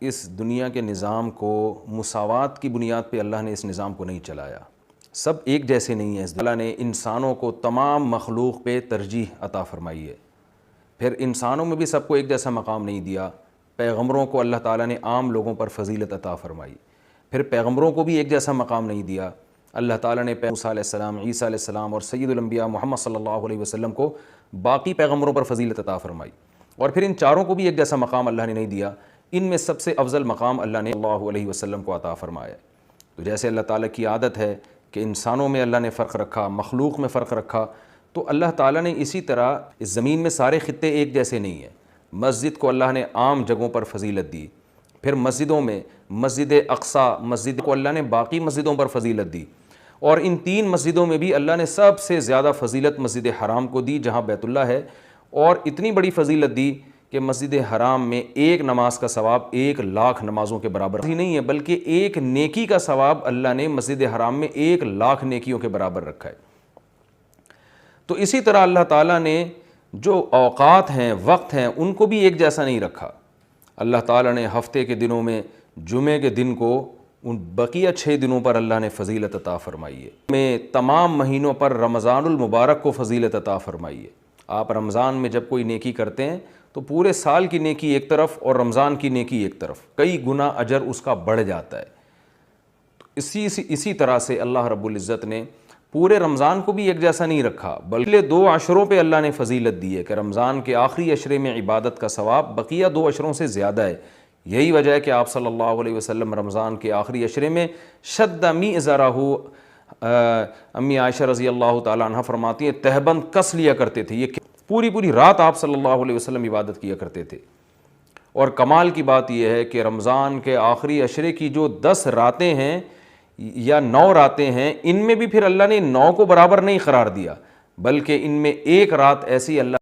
اس دنیا کے نظام کو مساوات کی بنیاد پہ اللہ نے اس نظام کو نہیں چلایا. سب ایک جیسے نہیں ہیں. اللہ نے انسانوں کو تمام مخلوق پہ ترجیح عطا فرمائی ہے. پھر انسانوں میں بھی سب کو ایک جیسا مقام نہیں دیا. پیغمبروں کو اللہ تعالیٰ نے عام لوگوں پر فضیلت عطا فرمائی. پھر پیغمبروں کو بھی ایک جیسا مقام نہیں دیا. اللہ تعالیٰ نے موسیٰ علیہ السلام، عیسیٰ علیہ السلام اور سید الانبیاء محمد صلی اللہ علیہ وسلم کو باقی پیغمبروں پر فضیلت عطا فرمائی. اور پھر ان چاروں کو بھی ایک جیسا مقام اللہ نے نہیں دیا. ان میں سب سے افضل مقام اللہ نے صلی اللہ علیہ وسلم کو عطا فرمایا. تو جیسے اللہ تعالیٰ کی عادت ہے کہ انسانوں میں اللہ نے فرق رکھا، مخلوق میں فرق رکھا، تو اللہ تعالیٰ نے اسی طرح اس زمین میں سارے خطے ایک جیسے نہیں ہیں. مسجد کو اللہ نے عام جگہوں پر فضیلت دی. پھر مسجدوں میں مسجد اقصیٰ مسجد کو اللہ نے باقی مسجدوں پر فضیلت دی. اور ان تین مسجدوں میں بھی اللہ نے سب سے زیادہ فضیلت مسجد حرام کو دی جہاں بیت اللہ ہے. اور اتنی بڑی فضیلت دی کہ مسجد حرام میں ایک نماز کا ثواب 1,00,000 نمازوں کے برابر ہی نہیں ہے، بلکہ ایک نیکی کا ثواب اللہ نے مسجد حرام میں 1,00,000 نیکیوں کے برابر رکھا ہے. تو اسی طرح اللہ تعالیٰ نے جو اوقات ہیں، وقت ہیں، ان کو بھی ایک جیسا نہیں رکھا. اللہ تعالیٰ نے ہفتے کے دنوں میں جمعے کے دن کو ان بقیہ 6 دنوں پر اللہ نے فضیلت عطا فرمائی ہے. میں تمام مہینوں پر رمضان المبارک کو فضیلت عطا فرمائی ہے. آپ رمضان میں جب کوئی نیکی کرتے ہیں تو پورے سال کی نیکی ایک طرف اور رمضان کی نیکی ایک طرف، کئی گنا اجر اس کا بڑھ جاتا ہے. تو اسی طرح سے اللہ رب العزت نے پورے رمضان کو بھی ایک جیسا نہیں رکھا، بلکہ 2 عشروں پہ اللہ نے فضیلت دی ہے کہ رمضان کے آخری عشرے میں عبادت کا ثواب بقیہ 2 عشروں سے زیادہ ہے. یہی وجہ ہے کہ آپ صلی اللہ علیہ وسلم رمضان کے آخری عشرے میں شد میزرہ، امی عائشہ رضی اللہ تعالیٰ عنہ فرماتی ہیں تہبند کس لیا کرتے تھے. یہ پوری رات آپ صلی اللہ علیہ وسلم عبادت کیا کرتے تھے. اور کمال کی بات یہ ہے کہ رمضان کے آخری عشرے کی جو 10 راتیں ہیں یا 9 راتیں ہیں، ان میں بھی پھر اللہ نے 9 کو برابر نہیں قرار دیا، بلکہ ان میں ایک رات ایسی اللہ